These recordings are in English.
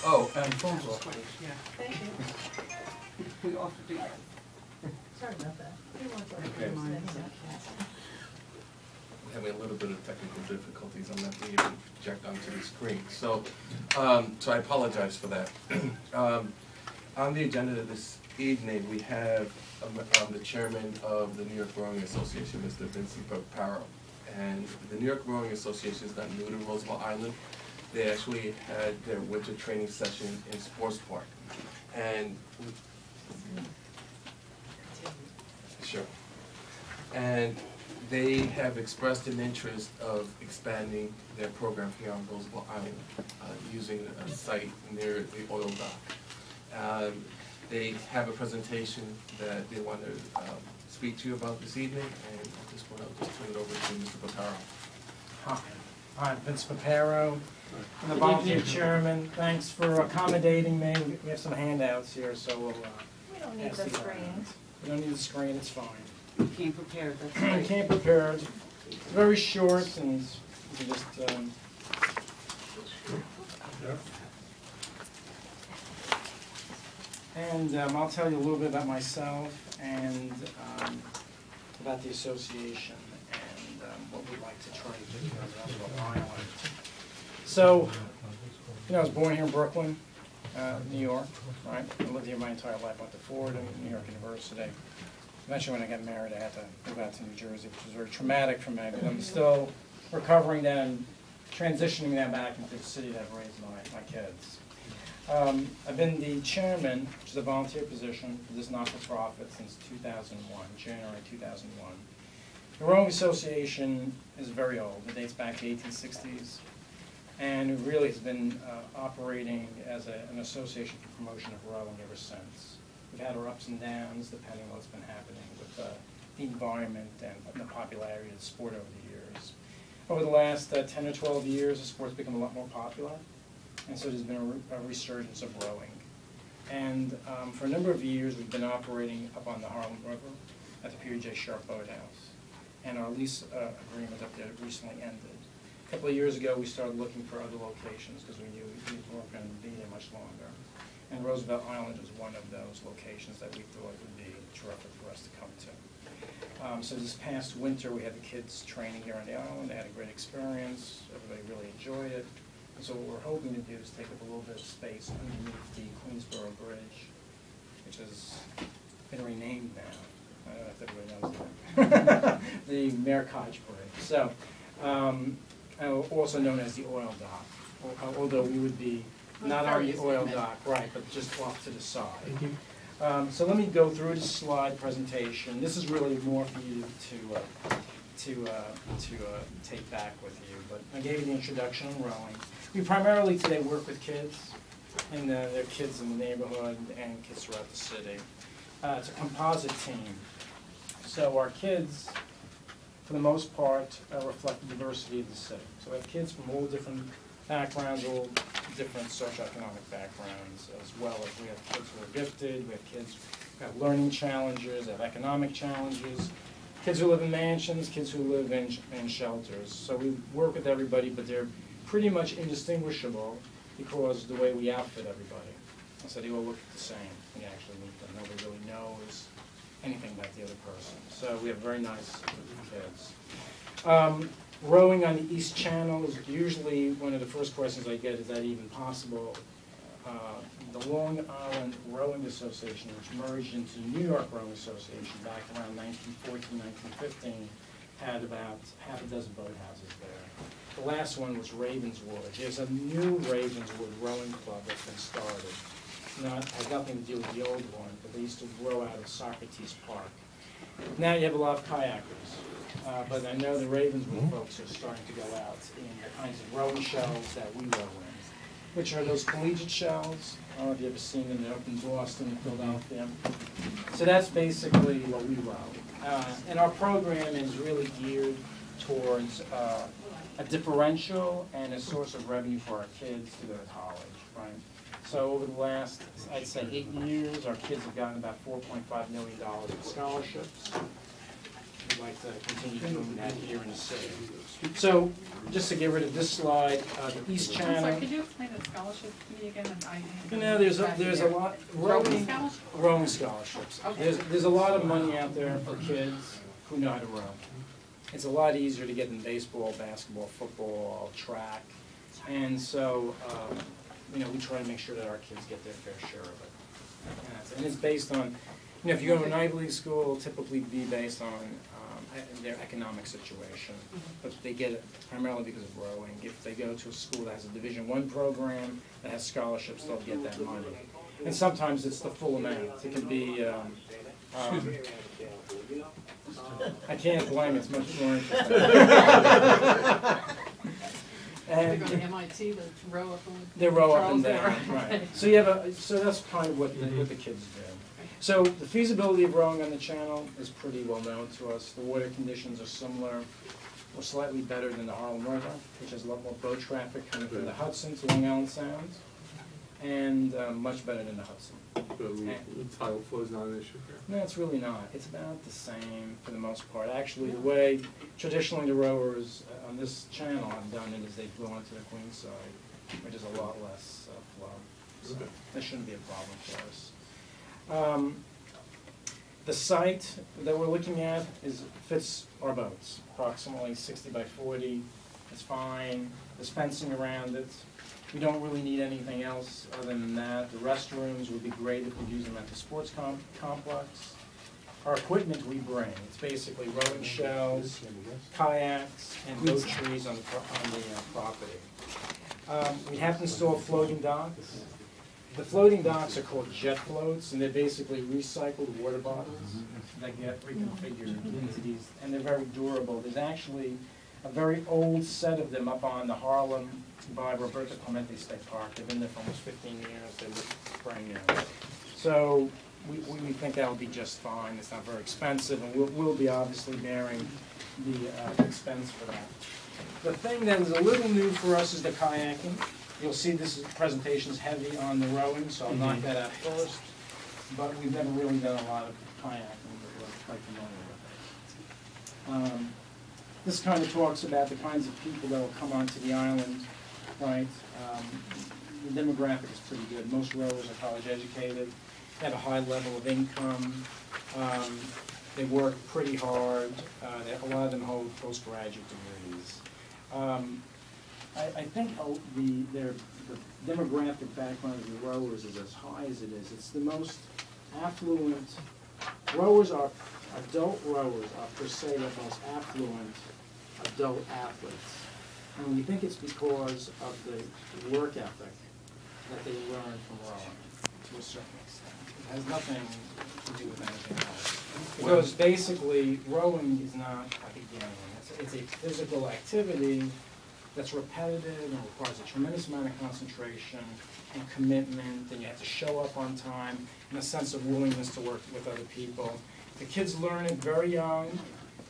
Oh, and phones off. Yeah. Thank you. We often do that. Sorry about that. Okay. We're having a little bit of technical difficulties. I'm not being able to project onto the screen. So I apologize for that. On the agenda this evening, we have the chairman of the New York Rowing Association, Mr. Vincent Paparo. And the New York Rowing Association is not new to Roosevelt Island. They actually had their winter training session in Sports Park. And sure. And they have expressed an interest of expanding their program here on Roosevelt Island using a site near the oil dock. They have a presentation that they want to speak to you about this evening, and at this point I'll just turn it over to Mr. Paparo. Hi, I'm Vince Paparo. I'm the volunteer chairman. Thanks for accommodating me. We have some handouts here, so we'll We don't need the screen. We don't need the screen, it's fine. You came prepared, that's I great. came prepared. It's very short, and you can just, and I'll tell you a little bit about myself and about the association and what we'd like to try to do here on Roosevelt Island. So, you know, I was born here in Brooklyn, New York, right? I lived here my entire life. Went to Fordham, New York University. Eventually, when I got married, I had to move out to New Jersey, which was very traumatic for me. But I'm still recovering then, transitioning then back into the city that raised my kids. I've been the chairman, which is a volunteer position, for this not-for-profit since 2001, January 2001. The Rowing Association is very old. It dates back to the 1860s. And it really has been operating as an association for promotion of rowing ever since. We've had our ups and downs depending on what's been happening with the environment and the popularity of the sport over the years. Over the last 10 or 12 years, the sport's become a lot more popular, and so there's been a resurgence of rowing. And for a number of years, we've been operating up on the Harlem River at the Peter J. Sharp Boathouse. And our lease agreement up there recently ended. A couple of years ago, we started looking for other locations because we knew we weren't going to be there much longer. And Roosevelt Island was one of those locations that we thought would be terrific for us to come to. So this past winter, we had the kids training here on the island. They had a great experience. Everybody really enjoyed it. And so what we're hoping to do is take up a little bit of space underneath the Queensboro Bridge, which has been renamed now. I don't know if everybody knows that. The Mayor Cottage Bridge. So, also known as the oil dock, although we would be not on the oil dock, right, but just off to the side. So let me go through the slide presentation. This is really more for you to take back with you, but I gave you the introduction on rowing. We primarily today work with kids, and there are kids in the neighborhood and kids throughout the city. It's a composite team. So our kids, for the most part, reflect the diversity of the city. So we have kids from all different backgrounds, all different socioeconomic backgrounds, as well as we have kids who are gifted, we have kids who have learning challenges, have economic challenges, kids who live in mansions, kids who live in shelters. So we work with everybody, but they're pretty much indistinguishable because of the way we outfit everybody. So they all look the same when you actually meet them. Nobody really knows anything about the other person. So we have very nice kids. Rowing on the East Channel is usually one of the first questions I get, is that even possible? The Long Island Rowing Association, which merged into New York Rowing Association back around 1914, 1915, had about half a dozen boathouses there. The last one was Ravenswood. There's a new Ravenswood rowing club that's been started. Has nothing to do with the old one, but they used to row out of Socrates Park. Now you have a lot of kayakers, but I know the Ravenswood folks are starting to go out in the kinds of rowing shells that we row in, which are those collegiate shells. I don't know if you've ever seen them. They're up in Boston and Philadelphia. So that's basically what we row. And our program is really geared towards a differential and a source of revenue for our kids to go to college, right? So over the last, I'd say, 8 years, our kids have gotten about $4.5 million in scholarships. we'd like to continue doing that here in the city. So, just to get rid of this slide, the East I'm sorry, Channel. could you explain the scholarship to me again? You know, there's a lot, Rowing scholarship? rowing scholarships. Okay. There's a lot of money out there for kids who know how to row. It's a lot easier to get in baseball, basketball, football, track, and so, you know, we try to make sure that our kids get their fair share of it. And it's based on, you know, if you go to an Ivy League school, it'll typically be based on their economic situation, but they get it primarily because of rowing. If they go to a school that has a Division I program that has scholarships, they'll get that money. And sometimes it's the full amount. It can be, I can't blame it, it's much more interesting. They go to MIT, the row up and They row up and Charles down, there. right. So you have so that's kind of what the kids do. So the feasibility of rowing on the channel is pretty well known to us. The water conditions are similar or slightly better than the Harlem River, which has a lot more boat traffic coming from the Hudson to Long Island Sound, and much better than the Hudson. The tidal flow is not an issue here. No, it's really not. It's about the same for the most part. Actually, the way traditionally the rowers on this channel have done it is they flow onto the Queen side, which is a lot less flow. So that shouldn't be a problem for us. The site that we're looking at fits our boats, approximately 60 by 40. It's fine. There's fencing around it. We don't really need anything else other than that. The restrooms would be great if we use them at the sports complex. Our equipment we bring. It's basically rowing shells, kayaks, and boat trees on the property. We have to install floating docks. The floating docks are called jet floats, and they're basically recycled water bottles that get reconfigured into these, and they're very durable. There's actually a very old set of them up on the Harlem by Roberto Clemente State Park. They've been there for almost 15 years. They look brand new. So we think that will be just fine. It's not very expensive, and we'll be obviously bearing the expense for that. The thing that is a little new for us is the kayaking. You'll see this presentation is heavy on the rowing, so I'll knock that out first. But we've never really done a lot of kayaking, but we're quite familiar with it. This kind of talks about the kinds of people that will come onto the island, right? The demographic is pretty good. Most rowers are college educated, they have a high level of income, they work pretty hard, a lot of them hold postgraduate degrees. I think the demographic background of the rowers is as high as it is. It's the most affluent. Adult rowers are per se the most affluent adult athletes. And we think it's because of the work ethic that they learn from rowing to a certain extent. It has nothing to do with anything else. Because basically, rowing is not like a game. It's a physical activity that's repetitive and requires a tremendous amount of concentration and commitment, and you have to show up on time and a sense of willingness to work with other people. The kids learn it very young.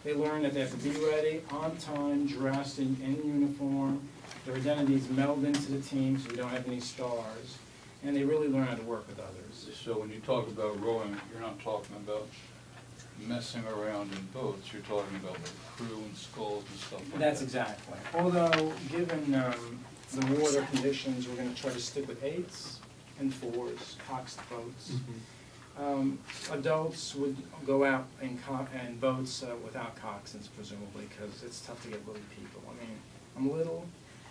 They learn that they have to be ready, on time, dressed in uniform. Their identities meld into the team so we don't have any stars. And they really learn how to work with others. So when you talk about rowing, you're not talking about messing around in boats, you're talking about like crew and sculls and stuff like that. That's exactly. Although, given the water conditions, we're going to try to stick with 8s and 4s, coxed boats. Adults would go out in boats without coxswains, presumably, because it's tough to get little people. I mean, I'm little,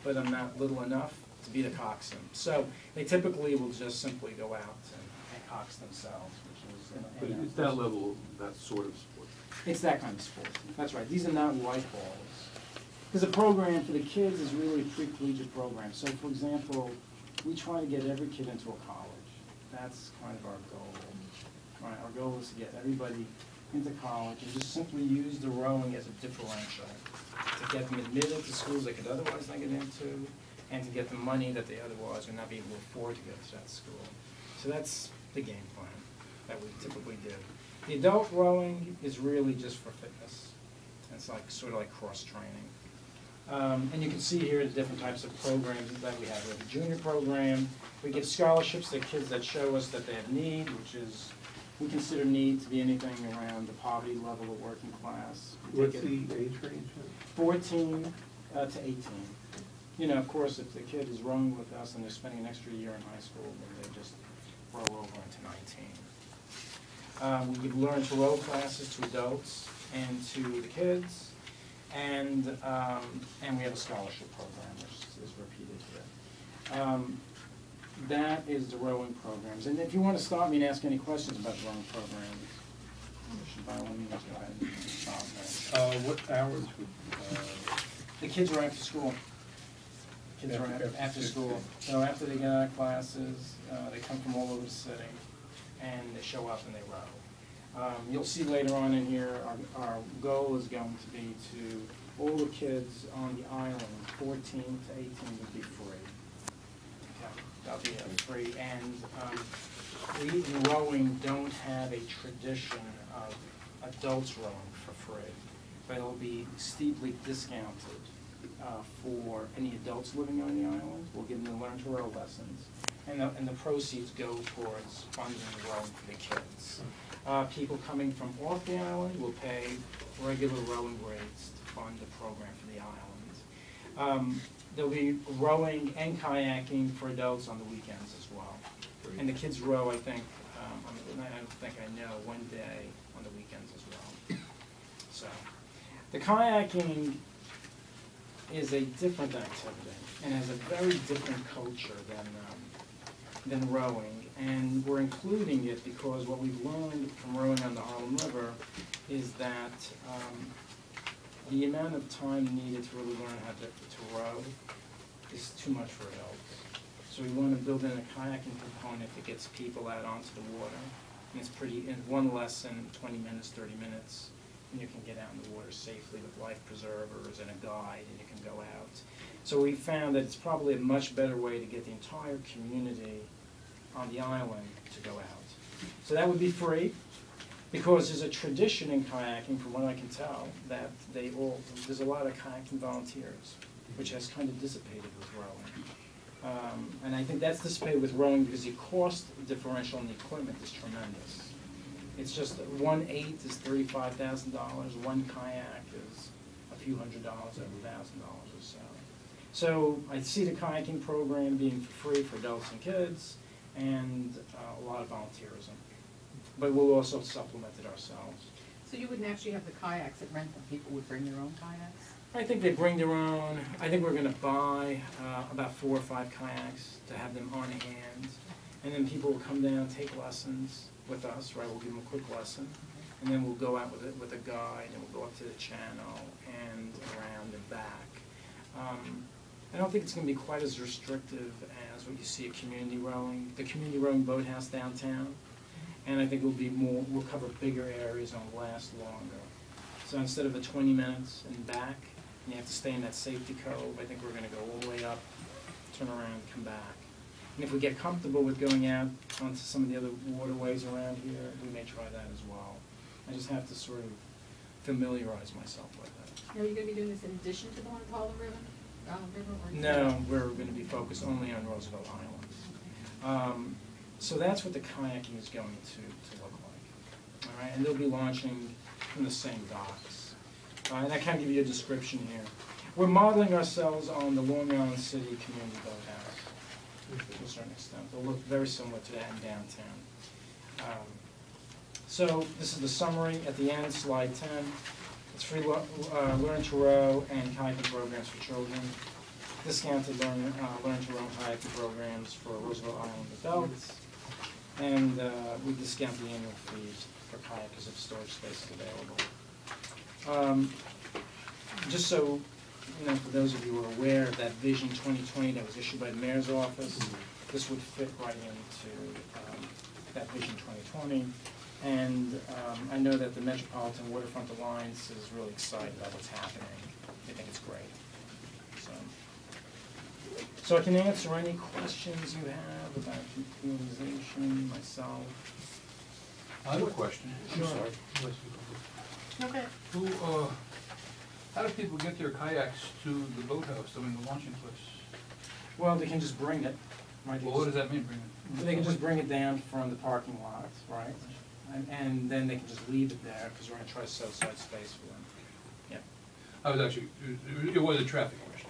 but I'm not little enough to be the coxswain. So they typically will just simply go out and cox themselves, which is... But it's that level, that sort of sport. It's that kind of sport. That's right. These are not white balls. Because the program for the kids is really a pre-collegiate program. So, for example, we try to get every kid into a college. That's kind of our goal. Right, our goal is to get everybody into college and just simply use the rowing as a differential to get them admitted to schools they could otherwise not get into, and to get the money that they otherwise would not be able to afford to go to that school. So that's the game plan that we typically do. The adult rowing is really just for fitness. It's like sort of like cross-training. And you can see here the different types of programs that we have. We have a junior program. We give scholarships to kids that show us that they have need, which is We consider need to be anything around the poverty level of working class. We What's take the it age range? 14 to 18. You know, of course, if the kid is rowing with us and they're spending an extra year in high school, then they just roll over into 19. We give learn to row classes to adults and to the kids, and we have a scholarship program, which is repeated here. That is the rowing programs. And if you want to stop me and ask any questions about the rowing programs, you should by all means go ahead and stop me. What hours would, The kids are after school. Kids are after school. So after they get out of classes, they come from all over the city, and they show up and they row. You'll see later on in here, our goal is going to be to, all the kids on the island, 14 to 18, would be free. Okay, that'll be free. And we in rowing don't have a tradition of adults rowing for free, but it'll be steeply discounted for any adults living on the island. We'll give them the learn to row lessons, and the proceeds go towards funding rowing for the kids. People coming from off the island will pay regular rowing rates to fund the program for the island. There'll be rowing and kayaking for adults on the weekends as well. And the kids row, I think, I don't think I know, one day on the weekends as well. So, the kayaking is a different activity and has a very different culture than rowing. And we're including it because what we've learned from rowing on the Harlem River is that the amount of time needed to really learn how to row is too much for adults. So we want to build in a kayaking component that gets people out onto the water. And it's in one lesson, 20 minutes, 30 minutes, and you can get out in the water safely with life preservers and a guide, and you can go out. So we found that it's probably a much better way to get the entire community on the island to go out. So that would be free, because there's a tradition in kayaking, from what I can tell, that there's a lot of kayaking volunteers, which has kind of dissipated with rowing. And I think that's dissipated with rowing because the cost differential in the equipment is tremendous. It's just 1/8 is $35,000, one kayak is a few $100s, over $1,000 or so. So I see the kayaking program being free for adults and kids, and a lot of volunteerism. But we'll also supplement it ourselves. So you wouldn't actually have the kayaks that rent them, people would bring their own kayaks? I think they bring their own. I think we're going to buy about 4 or 5 kayaks to have them on hand. And then people will come down and take lessons with us, right? We'll give them a quick lesson. And then we'll go out with a guide, and we'll go up to the channel and around and back. I don't think it's going to be quite as restrictive as what you see at community rowing. The community rowing boathouse downtown. And I think we'll cover bigger areas and it'll last longer. So instead of 20 minutes and back, and you have to stay in that safety cove, I think we're going to go all the way up, turn around, come back. And if we get comfortable with going out onto some of the other waterways around here, we may try that as well. I just have to sort of familiarize myself with that. Are you going to be doing this in addition to the one at Harlem River? Or No, we're going to be focused only on Roosevelt Island. So that's what the kayaking is going to look like. All right, and they'll be launching from the same docks. And I can't give you a description here. We're modeling ourselves on the Long Island City Community Boathouse to a certain extent. They'll look very similar to that in downtown. So this is the summary at the end, slide 10. It's free learn to row and kayaking programs for children. Discounted learn to row and kayaking programs for Roosevelt Island adults. And we discount the annual fees for kayakers if storage space is available. Just so, for those of you who are aware of that Vision 2020 that was issued by the Mayor's Office, this would fit right into that Vision 2020. And I know that the Metropolitan Waterfront Alliance is really excited about what's happening. They think it's great. So I can answer any questions you have about utilization, myself. I have a question. I'm Sure. sorry. Okay. How do people get their kayaks to the boathouse, the launching place? Well, they can just bring it. Right? Well, what does that mean, bring it? They can just bring it down from the parking lot, right? and then they can just leave it there, because we're gonna try to set aside space for them. Yeah. I was actually, it was a traffic question.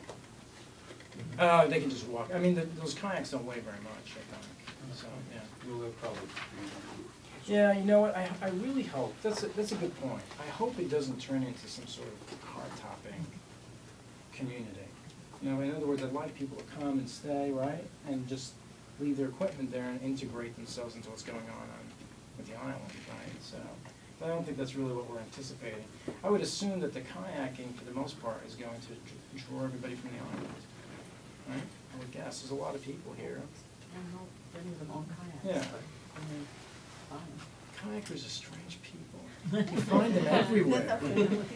They can just walk, I mean, those kayaks don't weigh very much, I think, so, yeah. Well, they'll probably. Yeah, you know what, I really hope, that's a good point. I hope it doesn't turn into some sort of car-topping community. You know, in other words, I'd like people to come and stay, right, and just leave their equipment there and integrate themselves into what's going on with the island, right, so. But I don't think that's really what we're anticipating. I would assume that the kayaking, for the most part, is going to draw everybody from the island, right? I would guess, there's a lot of people here. I don't know, bring them on kayaks. Yeah. But when they buy them. Kayakers are strange people. You find them everywhere.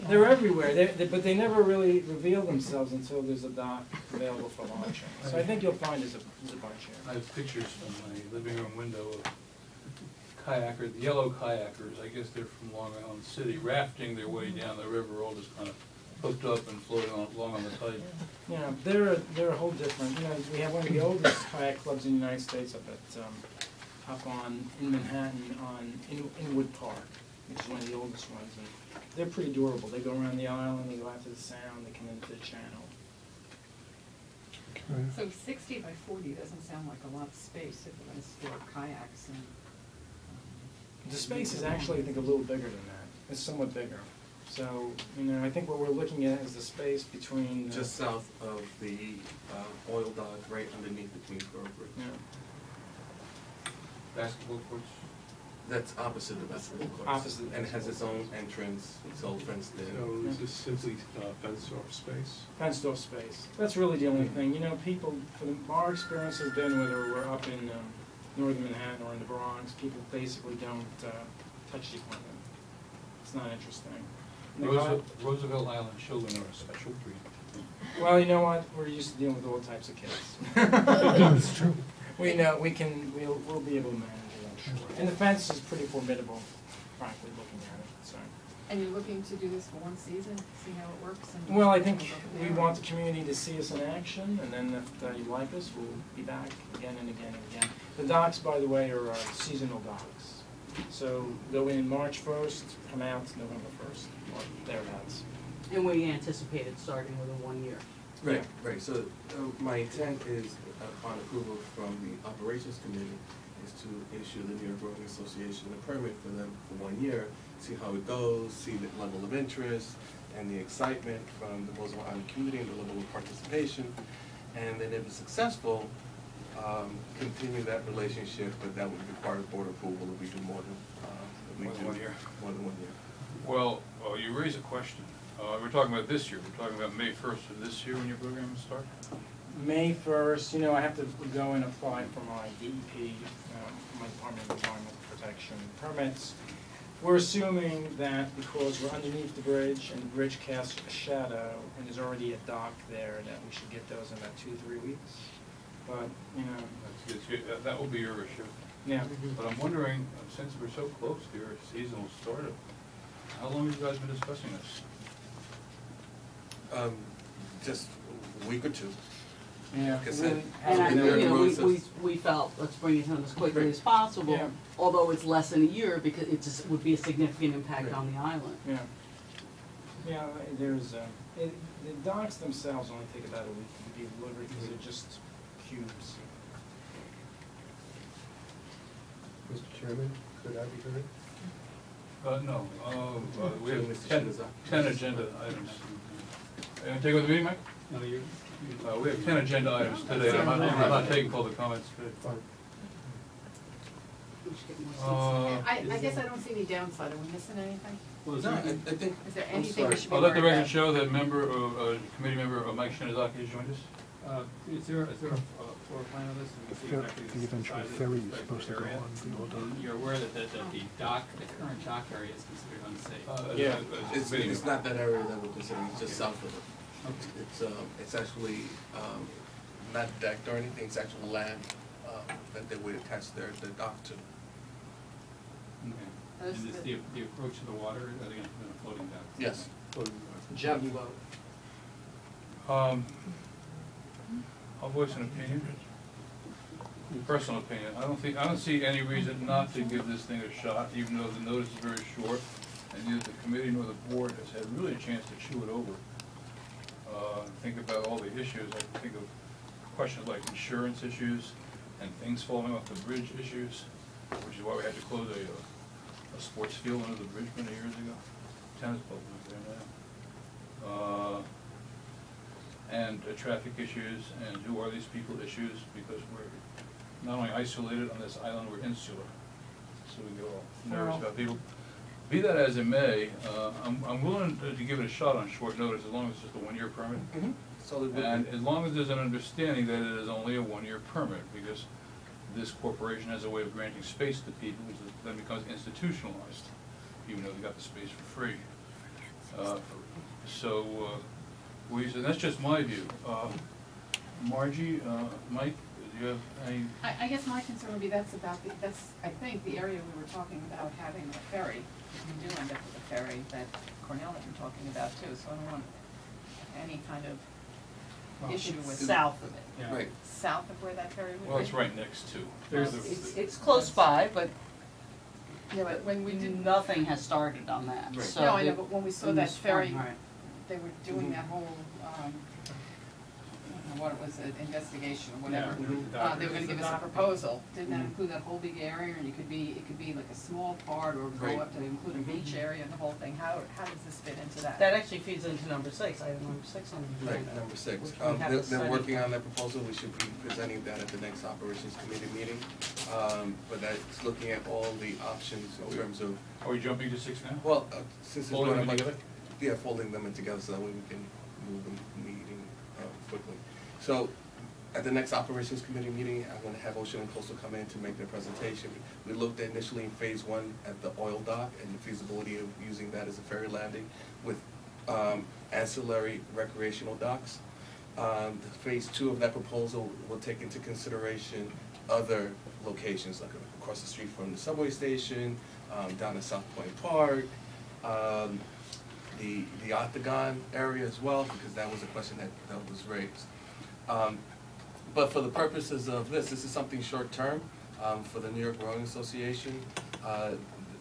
They're everywhere, but they never really reveal themselves until there's a dock available for launching. So I think you'll find there's a bunch I here. have pictures from my living room window of kayakers, yellow kayakers, I guess they're from Long Island City, rafting their way down the river, all just kind of hooked up and floating along on the tide. Yeah, they're a whole different, you know, we have one of the oldest kayak clubs in the United States up in Manhattan in Wood Park, which is one of the oldest ones, and they're pretty durable. They go around the island, they go out to the sound, they come into the channel. So 60 by 40 doesn't sound like a lot of space if we're gonna store kayaks and. The space is actually, I think, a little bigger than that. It's somewhat bigger. So, you know, I think what we're looking at is the space between. Just south of the oil dock, right underneath the Queens Borough Bridge. Yeah. Basketball courts? That's opposite the basketball courts. Opposite the And has its own entrance, it's all fenced in. So is this simply fenced off space? Fenced off space. That's really the only thing. You know, people, our experience has been, whether we're up in northern Manhattan or in the Bronx, people basically don't touch the equipment. It's not interesting. And the Roosevelt Island children are a special breed. Well, you know what? We're used to dealing with all types of kids. That's true. We know, we'll be able to manage it, I'm sure. And the fence is pretty formidable, frankly, looking at it, so. And you're looking to do this for one season, see how it works? And Well, I think we'll go from we there? want the community to see us in action, and then if you like us, we'll be back again and again and again. The docks, by the way, are seasonal docks. So go in March 1st, come out November 1st, or thereabouts. And we anticipated starting within 1 year. Right, right, so my intent is, upon approval from the operations committee, is to issue the New York Rowing Association a permit for them for 1 year, see how it goes, see the level of interest and the excitement from the Roosevelt Island community and the level of participation. And then if it's successful, continue that relationship, but that would require board approval if we do more than, More than 1 year. More than 1 year. Well, you raise a question. We're talking about this year. We're talking about May 1st of this year when your program will start? May 1st, you know, I have to go and apply for my DEP, my Department of Environmental Protection permits. We're assuming that because we're underneath the bridge and the bridge casts a shadow and there's already a dock there, that we should get those in about 2 to 3 weeks. But, you know, That's good. That will be your issue. yeah. But I'm wondering, since we're so close to your seasonal startup, how long have you guys been discussing this? Just a week or two. Yeah. Like I said, And I, So the you know, Roosevelt- we felt, let's bring it in as quickly as possible, Yeah. although it's less than a year, because it just would be a significant impact Right. on the island. Yeah. Yeah, there's, the docks themselves only take about a week to be delivered because they're just cubes. Mr. Chairman, could I be heard? No, we So, have Mr. 10 Shinazaki. agenda items. Take over the meeting, Mike? No, you. We have 10 agenda items today. I'm not taking public comments. Fine. We should get more seats. I guess I don't see any downside. Are we missing anything? No, I think. Is there I'm anything we sorry. should be I'll let the worried record about? show that committee member Mike Shinazaki has joined us. Is there a floor plan of this? And we see exactly The eventual size of ferry the is supposed to go area? on the old dock. You're aware that the dock, the current dock area is considered unsafe? Yeah. It's not that area that we're considering, it's just south of it. It's actually, not decked or anything, it's actual land, that they would attach their dock to. Okay. And is the approach to the water, are they gonna put in a floating dock? Yes. Jet float. I'll voice an opinion. personal opinion, I don't see any reason not to give this thing a shot, even though the notice is very short, and neither the committee nor the board has had really a chance to chew it over. Think about all the issues. I think of questions like insurance issues and things falling off the bridge issues, which is why we had to close a sports field under the bridge many years ago. Tennis club was there now. And traffic issues and who are these people issues, because we're not only isolated on this island, we're insular. So we get all nervous about people. Be that as it may, I'm willing to give it a shot on short notice as long as it's just a 1-year permit. And as long as there's an understanding that it is only a 1-year permit, because this corporation has a way of granting space to people, which then becomes institutionalized, even though they got the space for free. And that's just my view. Margie, Mike, do you have any? I guess my concern would be that's I think the area we were talking about having a ferry. You do end up with a ferry that Cornell had been talking about too, so I don't want any kind of issue with. South of it. Yeah. Right. South of where that ferry would be? Well, it's right next to. It's close by, but Yeah, but when we did, nothing has started on that, Right. so. no, I know, but when we saw in that the ferry, spring, right. they were doing that whole, I don't know what it was, an investigation or whatever. Yeah. They were gonna give us a proposal, didn't that include that whole big area, and it could be like a small part, or Right. go up to include a beach area and the whole thing, how does this fit into that? That actually feeds into number 6, item number 6 on the agenda. Right, number 6. Which we have to They're study. working on that proposal, we should be presenting that at the next operations committee meeting. But that's looking at all the options in terms of, Are we jumping to 6 now? well, since it's Folding going them to, together? yeah, folding them in together so that way we can move the meeting quickly. So, at the next operations committee meeting, I'm gonna have Ocean and Coastal come in to make their presentation. We looked at initially in phase 1 at the oil dock and the feasibility of using that as a ferry landing with ancillary recreational docks. The phase 2 of that proposal will take into consideration other locations, like across the street from the subway station, down at South Point Park, the Octagon area as well, because that was a question that was raised. But for the purposes of this is something short-term for the New York Rowing Association.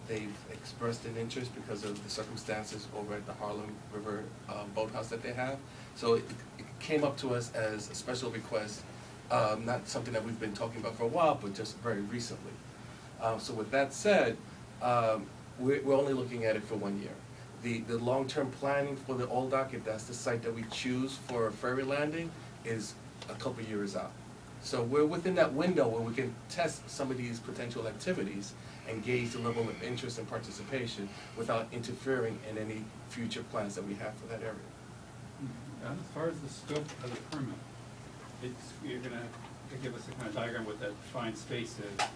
They've expressed an interest because of the circumstances over at the Harlem River boathouse that they have. So it came up to us as a special request, not something that we've been talking about for a while, but just very recently. So with that said, we're only looking at it for 1 year. The long-term planning for the old dock, if that's the site that we choose for a ferry landing, is a couple years out. So we're within that window where we can test some of these potential activities and gauge the level of interest and participation without interfering in any future plans that we have for that area. As far as the scope of the permit, you're gonna give us a kind of diagram what that defined space is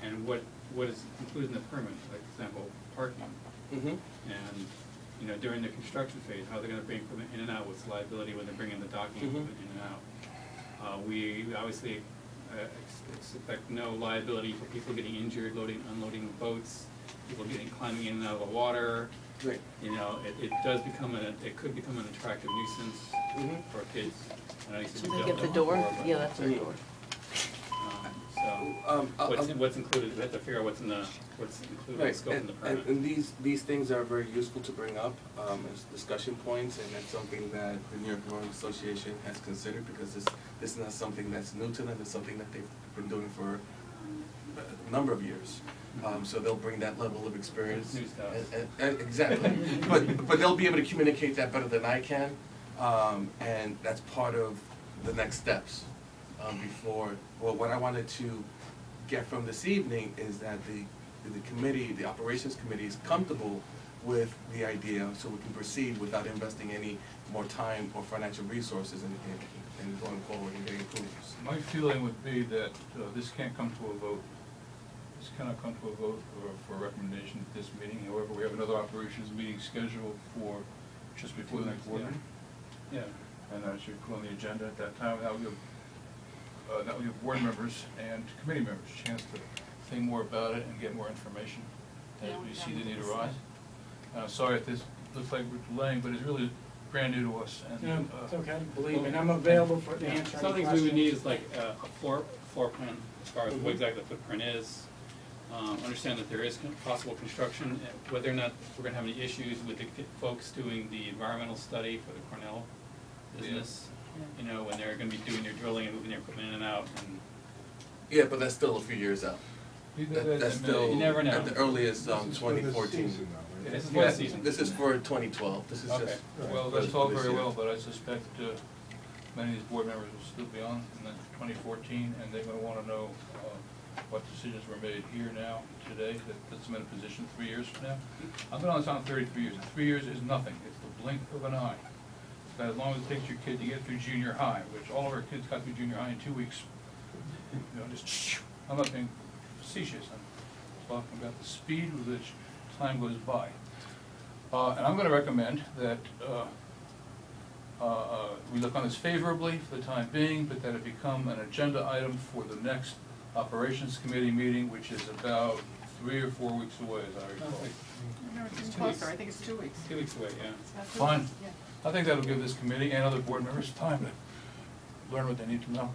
and what is included in the permit, like for example, parking. And, you know, during the construction phase, how they're gonna bring equipment in and out, what's the liability when they're bringing the docking equipment in and out. We obviously expect no liability for people getting injured, loading, unloading boats, people climbing in and out of the water. Right. You know, it could become an attractive nuisance for kids. And I used to So be they dealt get the with door? before, Yeah, that's our door. So, what's included, we have to figure out what's included in the Right, scope in the permit. and these things are very useful to bring up as discussion points, and that's something that the New York Rowing Association has considered, because this is not something that's new to them, it's something that they've been doing for a number of years. So they'll bring that level of experience. New stuff. And exactly, but they'll be able to communicate that better than I can, and that's part of the next steps. What I wanted to get from this evening is that the committee, the operations committee, is comfortable with the idea, so we can proceed without investing any more time or financial resources in going forward and getting approvals. My feeling would be that this can't come to a vote. This cannot come to a vote for a recommendation at this meeting. However, we have another operations meeting scheduled for just before the next board meeting. Yeah. And that should be put on the agenda at that time. That will give board members and committee members a chance to think more about it and get more information as we see the need arise. Sorry if this looks like we're delaying, but it's really brand new to us. And, No, it's okay, believe me, and I'm available for the answer any Some things we would questions. need is like a floor plan as far as what exactly the footprint is. Understand that there is possible construction, whether or not we're gonna have any issues with the folks doing the environmental study for the Cornell business. You know, when they're gonna be doing their drilling and moving their equipment in and out, and Yeah, but that's still a few years out. That's still, You never know. at the earliest, 2014. Yeah, this is for the season. This is for 2012, this is Okay. just. Well, that's all very well, but I suspect many of these board members will still be on in 2014, and they're gonna wanna know what decisions were made here now, today, that puts them in a position 3 years from now. I've been on this on 33 years, and 3 years is nothing, it's the blink of an eye. But as long as it takes your kid to get through junior high, which all of our kids got through junior high in 2 weeks, you know, just, I'm not being facetious, I'm talking about the speed with which time goes by. And I'm gonna recommend that we look on this favorably for the time being, but that it become an agenda item for the next Operations Committee meeting, which is about 3 or 4 weeks away, as I recall. No, it's 2 weeks. closer, I think it's 2 weeks. 2 weeks away, yeah. It's not 2 Fine. weeks, yeah. I think that'll give this committee and other board members time to learn what they need to know.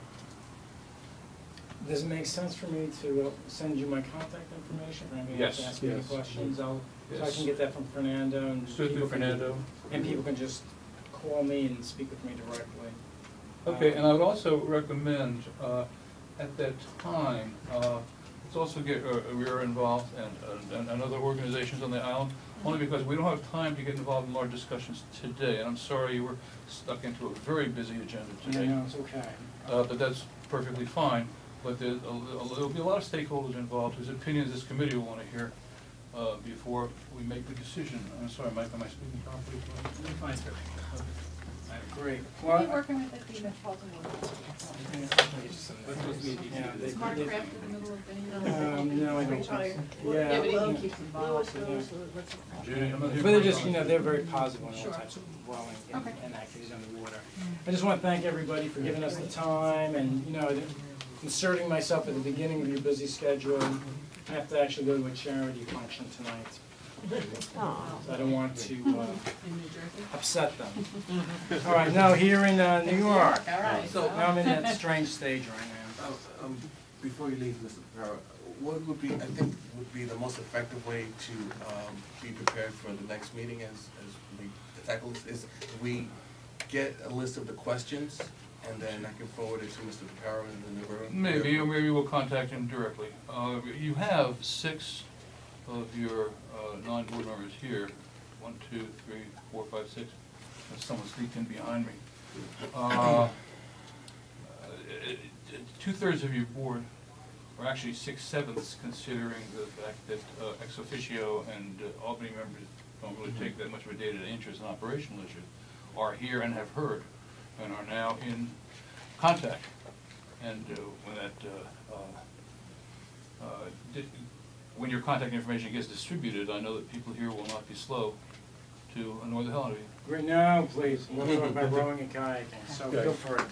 Does it make sense for me to send you my contact information for anyone else to Yes. ask me any Yes. questions? So I Yes. can get that from Fernando and So through people can- Fernando. And people can just call me and speak with me directly. Okay, and I would also recommend, at that time, let's also get RIOC involved and other organizations on the island, only because we don't have time to get involved in large discussions today, and I'm sorry you were stuck into a very busy agenda Yeah, today. no, it's okay. But that's perfectly fine, but there'll be a lot of stakeholders involved whose opinions this committee will want to hear before we make the decision. I'm sorry, Mike, am I speaking properly? You're fine, sir. Great. Who are you working with at the Metropolitan Board? What's supposed to be a Yeah, detail? they- Is Mark they- Kraft in the middle of any of No, I don't think so. Yeah, but Yeah. he keeps involved. Judy, I'm not here But they're for just, comment. they're very positive on all Sure. types of dwelling Okay. and activities underwater. I just want to thank everybody for giving us the time and, inserting myself at the beginning of your busy schedule. I have to actually go to a charity function tonight, so I don't want to In New Jersey? upset them. All right, now here in New York. All right. So- Now I'm in that strange stage right now. Before you leave, Mr. Pepero, what would be, I think, would be the most effective way to be prepared for the next meeting as we tackle this, is we get a list of the questions, and then I can forward it to Mr. Pepero in the new room? Maybe, or maybe we'll contact him directly. You have 6 of your 9 board members here. 1, 2, 3, 4, 5, 6. There's someone sneaked in behind me. 2/3 of your board, or actually 6/7, considering the fact that ex officio and Albany members don't really take that much of a day-to-day interest in operational issues, are here and have heard, and are now in contact. And when that, when your contact information gets distributed, I know that people here will not be slow to annoy the hell out of you. Great, no, please, we'll talk about rowing and kayaking, so go for it.